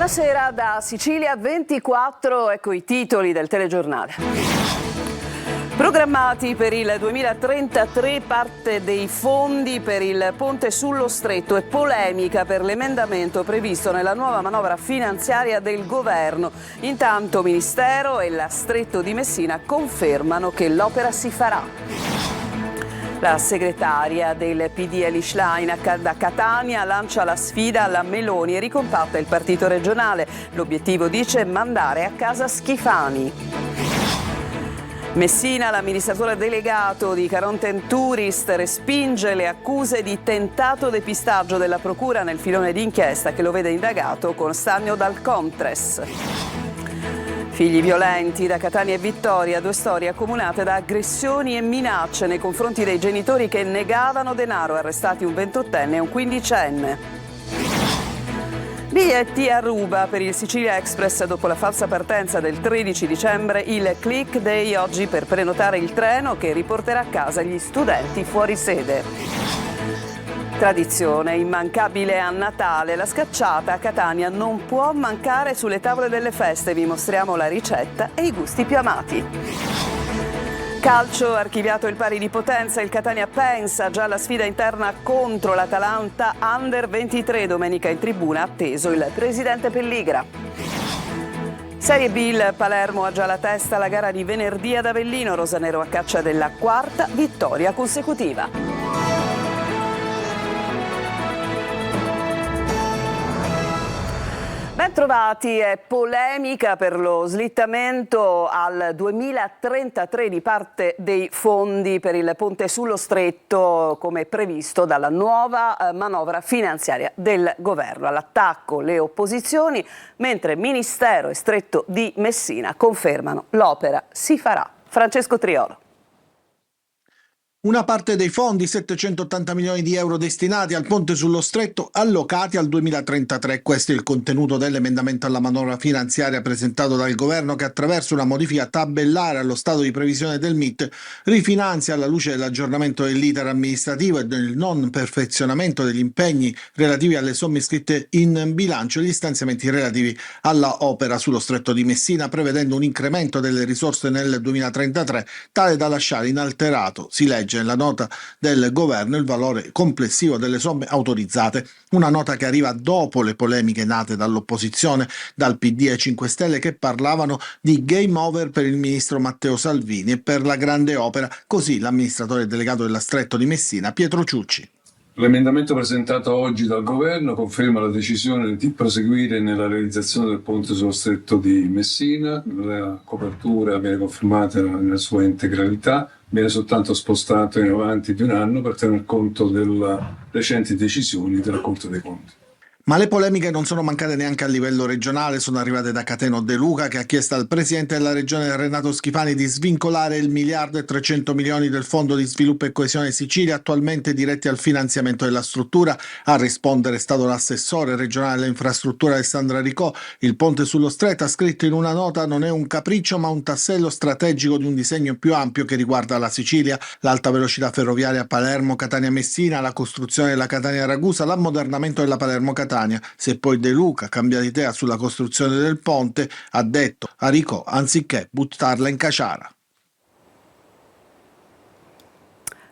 Buonasera da Sicilia 24, ecco i titoli del telegiornale. Programmati per il 2033 parte dei fondi per il ponte sullo Stretto e polemica per l'emendamento previsto nella nuova manovra finanziaria del governo. Intanto Ministero e la Stretto di Messina confermano che l'opera si farà. La segretaria del PD Elly Schlein da Catania lancia la sfida alla Meloni e ricompatta il partito regionale. L'obiettivo, dice, mandare a casa Schifani. Messina, l'amministratore delegato di Caronten Tourist, respinge le accuse di tentato depistaggio della procura nel filone d'inchiesta che lo vede indagato con stagno dal Contres. Figli violenti da Catania e Vittoria, due storie accomunate da aggressioni e minacce nei confronti dei genitori che negavano denaro, arrestati un 28enne e un 15enne. Biglietti a ruba per il Sicilia Express dopo la falsa partenza del 13 dicembre, il click day oggi per prenotare il treno che riporterà a casa gli studenti fuori sede. Tradizione immancabile a Natale, la scacciata a Catania non può mancare sulle tavole delle feste, vi mostriamo la ricetta e i gusti più amati. Calcio, archiviato il pari di potenza, il Catania pensa già alla sfida interna contro l'Atalanta Under 23, domenica in tribuna atteso il presidente Pelligra. Serie B, il Palermo ha già la testa alla gara di venerdì ad Avellino, rosanero a caccia della quarta vittoria consecutiva. Ben trovati, è polemica per lo slittamento al 2033 di parte dei fondi per il ponte sullo Stretto come previsto dalla nuova manovra finanziaria del governo. All'attacco le opposizioni, mentre Ministero e Stretto di Messina confermano l'opera si farà. Francesco Triolo. Una parte dei fondi, 780 milioni di euro destinati al ponte sullo Stretto, allocati al 2033. Questo è il contenuto dell'emendamento alla manovra finanziaria presentato dal governo che attraverso una modifica tabellare allo stato di previsione del MIT rifinanzia alla luce dell'aggiornamento dell'iter amministrativo e del non perfezionamento degli impegni relativi alle somme iscritte in bilancio gli stanziamenti relativi alla opera sullo Stretto di Messina, prevedendo un incremento delle risorse nel 2033 tale da lasciare inalterato, si legge nella nota del governo, il valore complessivo delle somme autorizzate. Una nota che arriva dopo le polemiche nate dall'opposizione, dal PD e 5 Stelle, che parlavano di game over per il ministro Matteo Salvini e per la grande opera, così l'amministratore delegato della Stretto di Messina, Pietro Ciucci. L'emendamento presentato oggi dal governo conferma la decisione di proseguire nella realizzazione del ponte sullo Stretto di Messina. La copertura viene confermata nella sua integralità, viene soltanto spostato in avanti di un anno per tener conto delle recenti decisioni della Corte dei Conti. Ma le polemiche non sono mancate neanche a livello regionale, sono arrivate da Cateno De Luca che ha chiesto al presidente della regione Renato Schifani di svincolare il 1.300 milioni del Fondo di Sviluppo e Coesione Sicilia attualmente diretti al finanziamento della struttura. A rispondere è stato l'assessore regionale alle infrastrutture Alessandra Ricò. Il ponte sullo Stretto, ha scritto in una nota, non è un capriccio ma un tassello strategico di un disegno più ampio che riguarda la Sicilia, l'alta velocità ferroviaria Palermo-Catania-Messina, la costruzione della Catania-Ragusa, l'ammodernamento della Palermo-Catania. Se poi De Luca cambia idea sulla costruzione del ponte, ha detto a Ricò, anziché buttarla in caciara.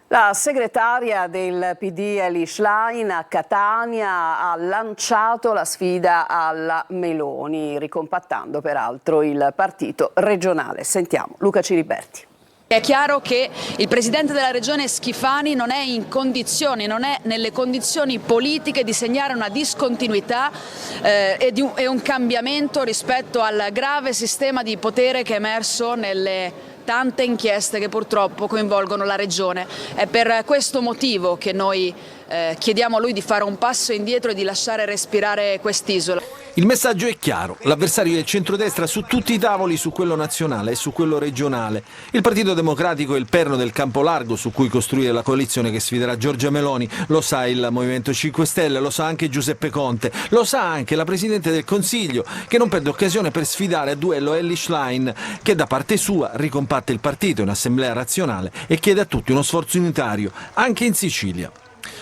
La segretaria del PD Elly Schlein a Catania ha lanciato la sfida alla Meloni, ricompattando peraltro il partito regionale. Sentiamo Luca Ciriberti. È chiaro che il presidente della regione Schifani non è in condizioni, non è nelle condizioni politiche di segnare una discontinuità e un cambiamento rispetto al grave sistema di potere che è emerso nelle tante inchieste che purtroppo coinvolgono la regione. È per questo motivo che noi chiediamo a lui di fare un passo indietro e di lasciare respirare quest'isola. Il messaggio è chiaro, l'avversario del centrodestra su tutti i tavoli, su quello nazionale e su quello regionale. Il Partito Democratico è il perno del campo largo su cui costruire la coalizione che sfiderà Giorgia Meloni. Lo sa il Movimento 5 Stelle, lo sa anche Giuseppe Conte, lo sa anche la Presidente del Consiglio, che non perde occasione per sfidare a duello Elly Schlein, che da parte sua ricompatte il partito in assemblea razionale e chiede a tutti uno sforzo unitario, anche in Sicilia.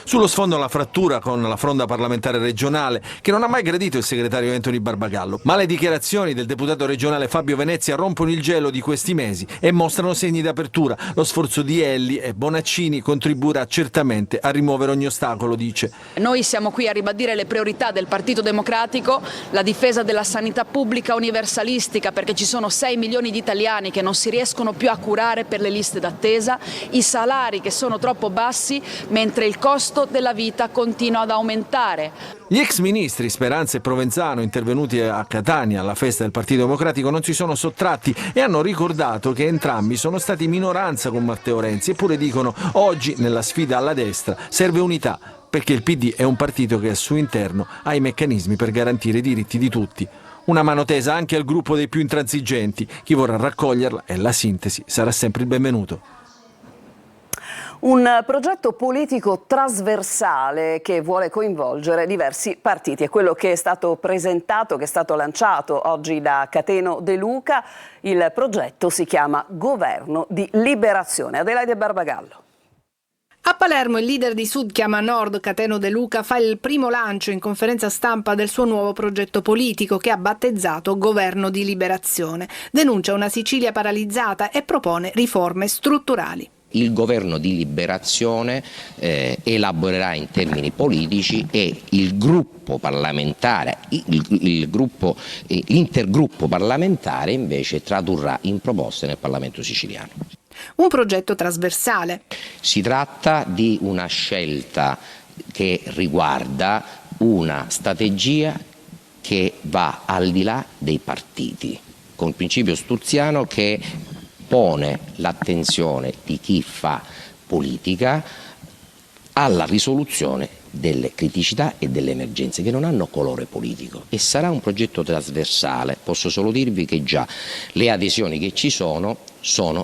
Sullo sfondo la frattura con la fronda parlamentare regionale, che non ha mai gradito il segretario Anthony Barbagallo, ma le dichiarazioni del deputato regionale Fabio Venezia rompono il gelo di questi mesi e mostrano segni di apertura. Lo sforzo di Elli e Bonaccini contribuirà certamente a rimuovere ogni ostacolo, dice. Noi siamo qui a ribadire le priorità del Partito Democratico, la difesa della sanità pubblica universalistica, perché ci sono 6 milioni di italiani che non si riescono più a curare per le liste d'attesa, i salari che sono troppo bassi, mentre il costo della vita continua ad aumentare. Gli ex ministri Speranza e Provenzano, intervenuti a Catania alla festa del Partito Democratico, non si sono sottratti e hanno ricordato che entrambi sono stati minoranza con Matteo Renzi, eppure dicono oggi nella sfida alla destra serve unità, perché il PD è un partito che al suo interno ha i meccanismi per garantire i diritti di tutti. Una mano tesa anche al gruppo dei più intransigenti. Chi vorrà raccoglierla e la sintesi sarà sempre il benvenuto. Un progetto politico trasversale che vuole coinvolgere diversi partiti. È quello che è stato presentato, che è stato lanciato oggi da Cateno De Luca. Il progetto si chiama Governo di Liberazione. Adelaide Barbagallo. A Palermo il leader di Sud Chiama Nord, Cateno De Luca, fa il primo lancio in conferenza stampa del suo nuovo progetto politico che ha battezzato Governo di Liberazione. Denuncia una Sicilia paralizzata e propone riforme strutturali. Il governo di liberazione elaborerà in termini politici e il gruppo parlamentare, l'intergruppo parlamentare invece tradurrà in proposte nel Parlamento siciliano. Un progetto trasversale. Si tratta di una scelta che riguarda una strategia che va al di là dei partiti, con il principio sturziano che pone l'attenzione di chi fa politica alla risoluzione delle criticità e delle emergenze che non hanno colore politico, e sarà un progetto trasversale. Posso solo dirvi che già le adesioni che ci sono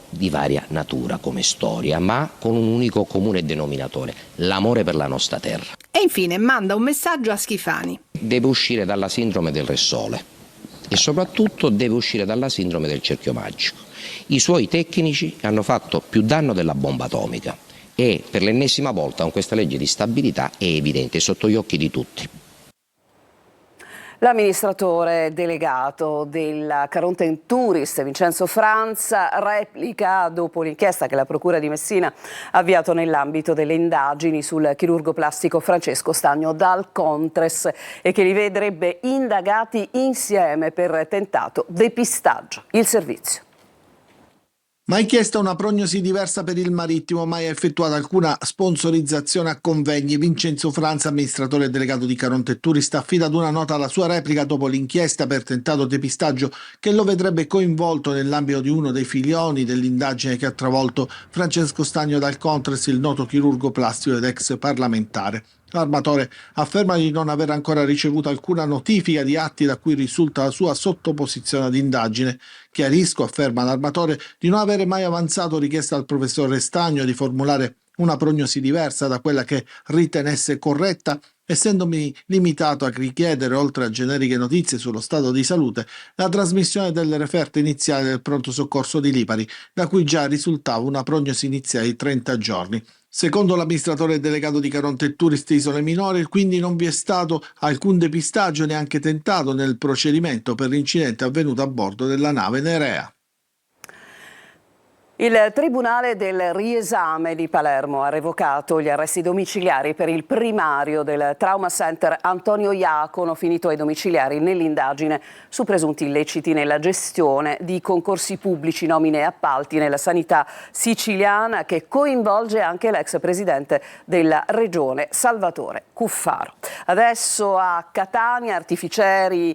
di varia natura come storia, ma con un unico comune denominatore: l'amore per la nostra terra. E infine manda un messaggio a Schifani. Deve uscire dalla sindrome del Re Sole e soprattutto deve uscire dalla sindrome del cerchio magico. I suoi tecnici hanno fatto più danno della bomba atomica e per l'ennesima volta con questa legge di stabilità è evidente, è sotto gli occhi di tutti. L'amministratore delegato della Caronte Tourist, Vincenzo Franza, replica dopo l'inchiesta che la Procura di Messina ha avviato nell'ambito delle indagini sul chirurgo plastico Francesco Stagno dal Contres e che li vedrebbe indagati insieme per tentato depistaggio. Il servizio. Mai chiesta una prognosi diversa per il marittimo, mai effettuata alcuna sponsorizzazione a convegni. Vincenzo Franza, amministratore delegato di Caronte Tourist, affida ad una nota la sua replica dopo l'inchiesta per tentato depistaggio che lo vedrebbe coinvolto nell'ambito di uno dei filoni dell'indagine che ha travolto Francesco Stagno dal Contres, il noto chirurgo plastico ed ex parlamentare. L'armatore afferma di non aver ancora ricevuto alcuna notifica di atti da cui risulta la sua sottoposizione ad indagine. Chiarisco, afferma l'armatore, di non avere mai avanzato richiesta al professore Stagno di formulare una prognosi diversa da quella che ritenesse corretta, essendomi limitato a richiedere, oltre a generiche notizie sullo stato di salute, la trasmissione delle referte iniziali del pronto soccorso di Lipari, da cui già risultava una prognosi iniziale di 30 giorni. Secondo l'amministratore delegato di Caronte Tourist Isole Minori, quindi non vi è stato alcun depistaggio neanche tentato nel procedimento per l'incidente avvenuto a bordo della nave Nerea. Il Tribunale del Riesame di Palermo ha revocato gli arresti domiciliari per il primario del Trauma Center Antonio Iacono, finito ai domiciliari nell'indagine su presunti illeciti nella gestione di concorsi pubblici, nomine e appalti nella sanità siciliana, che coinvolge anche l'ex presidente della regione Salvatore Cuffaro. Adesso a Catania artificieri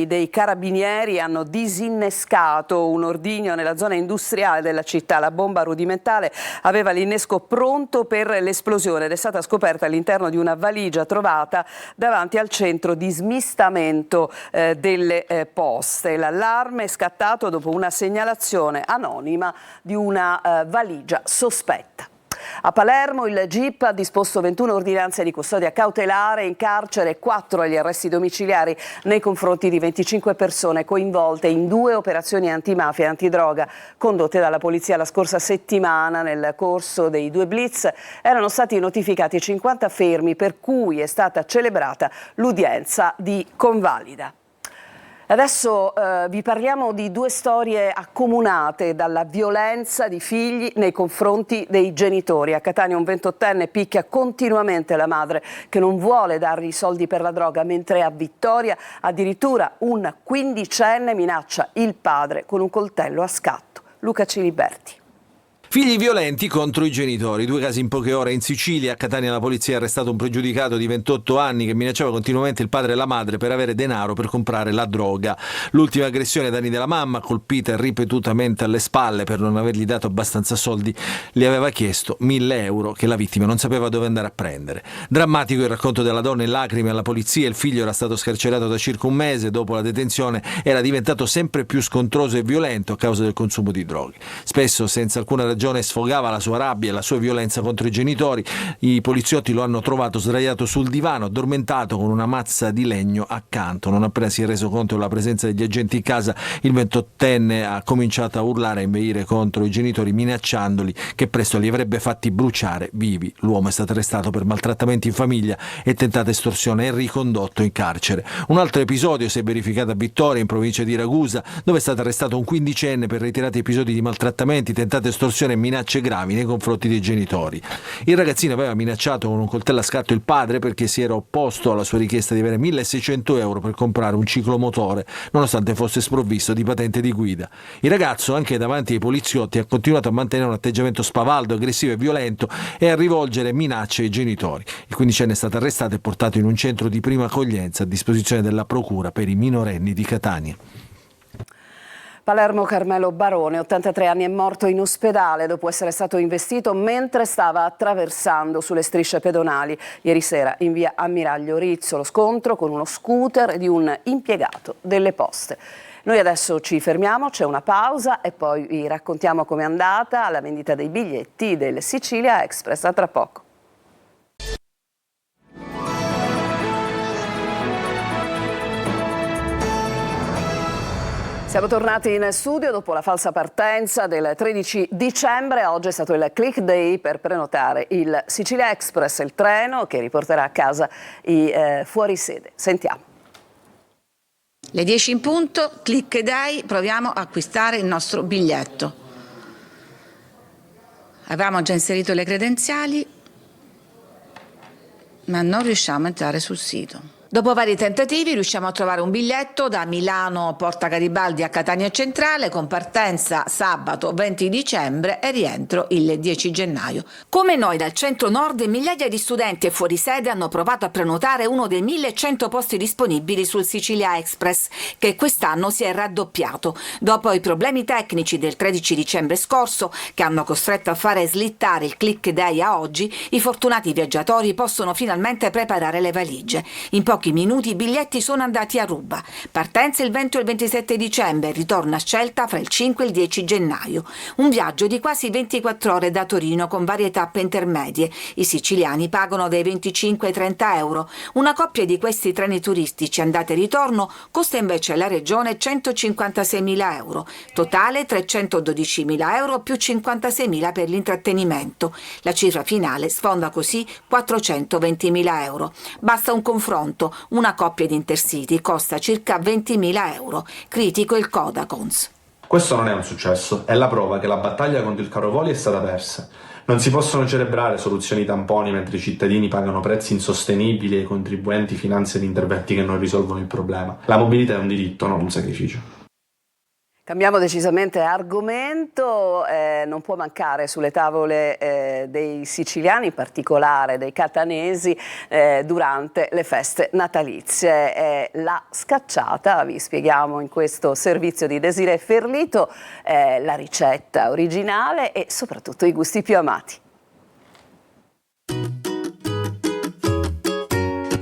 dei carabinieri hanno disinnescato un ordigno nella zona industriale della città. La bomba rudimentale aveva l'innesco pronto per l'esplosione ed è stata scoperta all'interno di una valigia trovata davanti al centro di smistamento delle poste. L'allarme è scattato dopo una segnalazione anonima di una valigia sospetta. A Palermo il GIP ha disposto 21 ordinanze di custodia cautelare in carcere e 4 agli arresti domiciliari nei confronti di 25 persone coinvolte in 2 operazioni antimafia e antidroga condotte dalla polizia la scorsa settimana. Nel corso dei 2 blitz erano stati notificati 50 fermi, per cui è stata celebrata l'udienza di convalida. Adesso vi parliamo di 2 storie accomunate dalla violenza di figli nei confronti dei genitori. A Catania un 28enne picchia continuamente la madre che non vuole dargli i soldi per la droga, mentre a Vittoria addirittura un 15enne minaccia il padre con un coltello a scatto. Luca Ciliberti. Figli violenti contro i genitori. 2 casi in poche ore in Sicilia. A Catania la polizia ha arrestato un pregiudicato di 28 anni che minacciava continuamente il padre e la madre per avere denaro per comprare la droga. L'ultima aggressione ai danni della mamma, colpita ripetutamente alle spalle per non avergli dato abbastanza soldi, gli aveva chiesto 1.000 euro che la vittima non sapeva dove andare a prendere. Drammatico il racconto della donna in lacrime alla polizia. Il figlio era stato scarcerato da circa un mese. Dopo la detenzione era diventato sempre più scontroso e violento a causa del consumo di droghe. Spesso senza alcuna ragione sfogava la sua rabbia e la sua violenza contro i genitori. I poliziotti lo hanno trovato sdraiato sul divano, addormentato con una mazza di legno accanto. Non appena si è reso conto della presenza degli agenti in casa, il 28enne ha cominciato a urlare e a inveire contro i genitori, minacciandoli che presto li avrebbe fatti bruciare vivi. L'uomo è stato arrestato per maltrattamenti in famiglia e tentata estorsione e ricondotto in carcere. Un altro episodio si è verificato a Vittoria, in provincia di Ragusa, dove è stato arrestato un 15enne per reiterati episodi di maltrattamenti, tentata estorsione e minacce gravi nei confronti dei genitori. Il ragazzino aveva minacciato con un coltello a scatto il padre perché si era opposto alla sua richiesta di avere 1.600 euro per comprare un ciclomotore, nonostante fosse sprovvisto di patente di guida. Il ragazzo, anche davanti ai poliziotti, ha continuato a mantenere un atteggiamento spavaldo, aggressivo e violento e a rivolgere minacce ai genitori. Il 15enne è stato arrestato e portato in un centro di prima accoglienza a disposizione della Procura per i minorenni di Catania. Palermo Carmelo Barone, 83 anni, è morto in ospedale dopo essere stato investito mentre stava attraversando sulle strisce pedonali. Ieri sera in via Ammiraglio Rizzo lo scontro con uno scooter di un impiegato delle poste. Noi adesso ci fermiamo, c'è una pausa e poi vi raccontiamo com'è andata la vendita dei biglietti del Sicilia Express. A tra poco. Siamo tornati in studio dopo la falsa partenza del 13 dicembre. Oggi è stato il click day per prenotare il Sicilia Express, il treno che riporterà a casa i fuorisede. Sentiamo. Le 10 in punto, click day, proviamo a acquistare il nostro biglietto. Avevamo già inserito le credenziali, ma non riusciamo a entrare sul sito. Dopo vari tentativi riusciamo a trovare un biglietto da Milano Porta Garibaldi a Catania Centrale con partenza sabato 20 dicembre e rientro il 10 gennaio. Come noi dal centro-nord, migliaia di studenti e fuorisede hanno provato a prenotare uno dei 1.100 posti disponibili sul Sicilia Express, che quest'anno si è raddoppiato. Dopo i problemi tecnici del 13 dicembre scorso, che hanno costretto a fare slittare il click day a oggi, i fortunati viaggiatori possono finalmente preparare le valigie. In pochi minuti i biglietti sono andati a ruba. Partenza il 20 e il 27 dicembre, ritorno a scelta fra il 5 e il 10 gennaio. Un viaggio di quasi 24 ore da Torino con varie tappe intermedie. I siciliani pagano dai 25 ai 30 euro. Una coppia di questi treni turistici andata e ritorno costa invece alla regione 156.000 euro. Totale 312.000 euro più 56.000 per l'intrattenimento. La cifra finale sfonda così 420.000 euro. Basta un confronto. Una coppia di Intercity costa circa 20.000 euro. Critico il Codacons. Questo non è un successo, è la prova che la battaglia contro il caro voli è stata persa. Non si possono celebrare soluzioni tamponi mentre i cittadini pagano prezzi insostenibili e i contribuenti finanziano interventi che non risolvono il problema. La mobilità è un diritto, non un sacrificio. Cambiamo decisamente argomento, non può mancare sulle tavole dei siciliani, in particolare dei catanesi, durante le feste natalizie. La scacciata, vi spieghiamo in questo servizio di Desiree Ferlito, la ricetta originale e soprattutto i gusti più amati.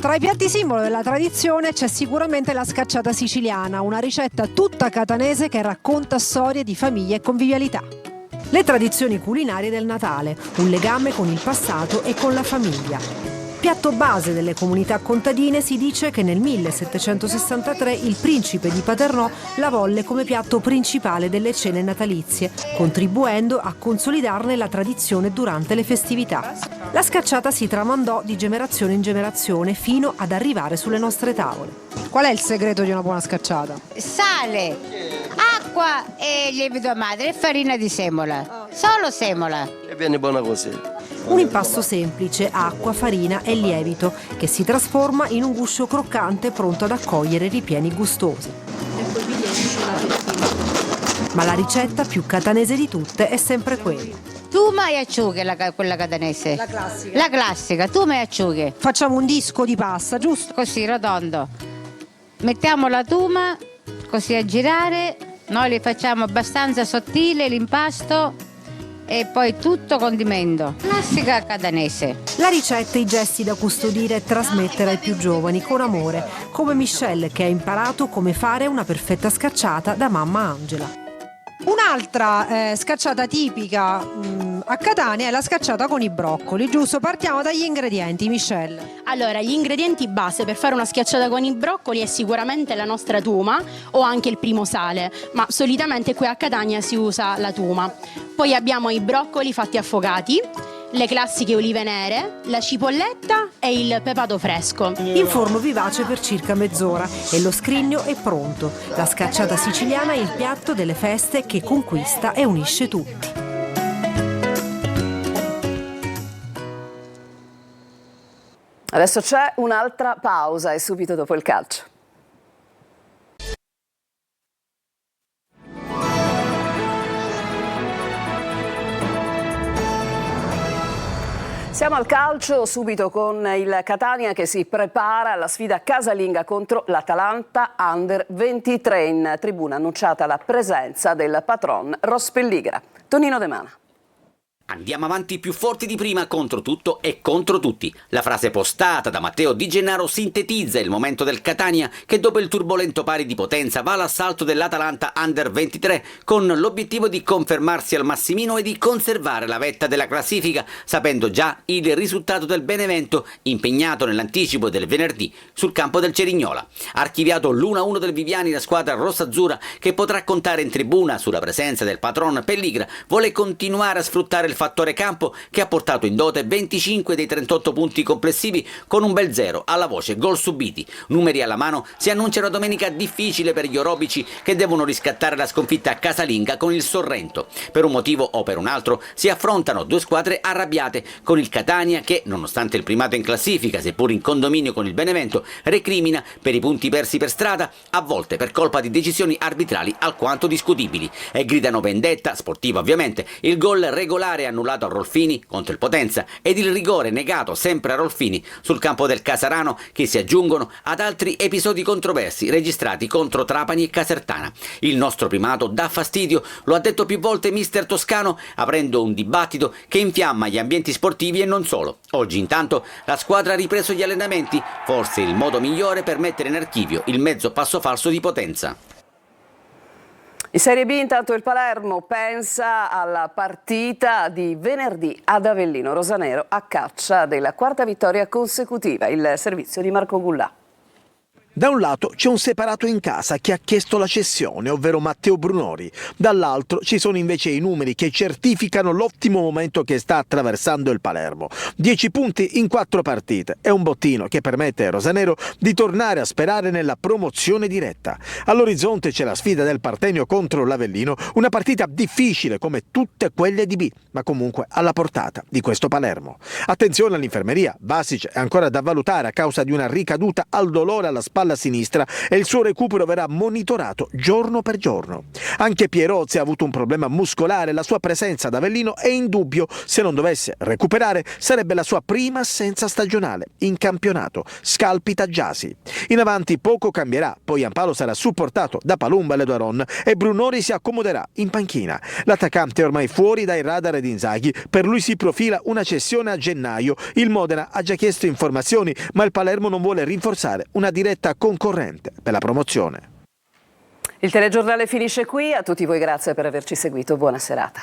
Tra i piatti simbolo della tradizione c'è sicuramente la scacciata siciliana, una ricetta tutta catanese che racconta storie di famiglia e convivialità. Le tradizioni culinarie del Natale, un legame con il passato e con la famiglia. Piatto base delle comunità contadine, si dice che nel 1763 il principe di Paternò la volle come piatto principale delle cene natalizie, contribuendo a consolidarne la tradizione durante le festività. La scacciata si tramandò di generazione in generazione fino ad arrivare sulle nostre tavole. Qual è il segreto di una buona scacciata? Sale, acqua e lievito madre e farina di semola, solo semola. E viene buona così. Un impasto semplice, acqua, farina e lievito, che si trasforma in un guscio croccante pronto ad accogliere ripieni gustosi. Ma la ricetta più catanese di tutte è sempre quella. Tuma e acciughe, quella catanese. La classica. La classica, tuma e acciughe. Facciamo un disco di pasta, giusto? Così, rotondo. Mettiamo la tuma, così a girare. Noi li facciamo abbastanza sottile l'impasto. E poi tutto condimento, classica catanese. La ricetta e i gesti da custodire e trasmettere ai più giovani con amore, come Michelle che ha imparato come fare una perfetta scacciata da mamma Angela. Un'altra scacciata tipica a Catania è la scacciata con i broccoli, giusto? Partiamo dagli ingredienti, Michelle. Allora, gli ingredienti base per fare una schiacciata con i broccoli è sicuramente la nostra tuma o anche il primo sale, ma solitamente qui a Catania si usa la tuma. Poi abbiamo i broccoli fatti affogati, le classiche olive nere, la cipolletta e il pepato fresco. In forno vivace per circa mezz'ora e lo scrigno è pronto. La scacciata siciliana è il piatto delle feste che conquista e unisce tutti. Adesso c'è un'altra pausa e subito dopo il calcio. Siamo al calcio subito con il Catania che si prepara alla sfida casalinga contro l'Atalanta Under 23. In tribuna annunciata la presenza del patron Rospelligra. Tonino De Mana. Andiamo avanti più forti di prima contro tutto e contro tutti. La frase postata da Matteo Di Gennaro sintetizza il momento del Catania che dopo il turbolento pari di potenza va all'assalto dell'Atalanta Under 23 con l'obiettivo di confermarsi al massimino e di conservare la vetta della classifica, sapendo già il risultato del Benevento impegnato nell'anticipo del venerdì sul campo del Cerignola. Archiviato l'1-1 del Viviani, la squadra rossazzurra che potrà contare in tribuna sulla presenza del patron Pelligra vuole continuare a sfruttare il fattore campo che ha portato in dote 25 dei 38 punti complessivi con un bel 0 alla voce gol subiti. Numeri alla mano si annuncia una domenica difficile per gli orobici che devono riscattare la sconfitta casalinga con il Sorrento. Per un motivo o per un altro si affrontano due squadre arrabbiate, con il Catania che, nonostante il primato in classifica, seppur in condominio con il Benevento, recrimina per i punti persi per strada, a volte per colpa di decisioni arbitrali alquanto discutibili, e gridano vendetta, sportiva ovviamente, il gol regolare annullato a Rolfini contro il Potenza ed il rigore negato sempre a Rolfini sul campo del Casarano, che si aggiungono ad altri episodi controversi registrati contro Trapani e Casertana. Il nostro primato dà fastidio, lo ha detto più volte mister Toscano, aprendo un dibattito che infiamma gli ambienti sportivi e non solo. Oggi intanto la squadra ha ripreso gli allenamenti, forse il modo migliore per mettere in archivio il mezzo passo falso di Potenza. In Serie B intanto il Palermo pensa alla partita di venerdì ad Avellino. Rosanero a caccia della quarta vittoria consecutiva, il servizio di Marco Gullà. Da un lato c'è un separato in casa che ha chiesto la cessione, ovvero Matteo Brunori. Dall'altro ci sono invece i numeri che certificano l'ottimo momento che sta attraversando il Palermo. 10 punti in 4 partite. È un bottino che permette ai rosanero di tornare a sperare nella promozione diretta. All'orizzonte c'è la sfida del Partenio contro l'Avellino, una partita difficile come tutte quelle di B, ma comunque alla portata di questo Palermo. Attenzione all'infermeria, Vasic è ancora da valutare a causa di una ricaduta al dolore alla spalla sinistra e il suo recupero verrà monitorato giorno per giorno. Anche Pierozzi ha avuto un problema muscolare, la sua presenza ad Avellino è in dubbio. Se non dovesse recuperare sarebbe la sua prima assenza stagionale in campionato. Scalpita Giasi. In avanti poco cambierà, poi Ampalo sarà supportato da Palumba e Ledoaron e Brunori si accomoderà in panchina. L'attaccante è ormai fuori dai radar di Inzaghi, per lui si profila una cessione a gennaio. Il Modena ha già chiesto informazioni, ma il Palermo non vuole rinforzare una diretta concorrente per la promozione. Il telegiornale finisce qui, a tutti voi grazie per averci seguito, buona serata.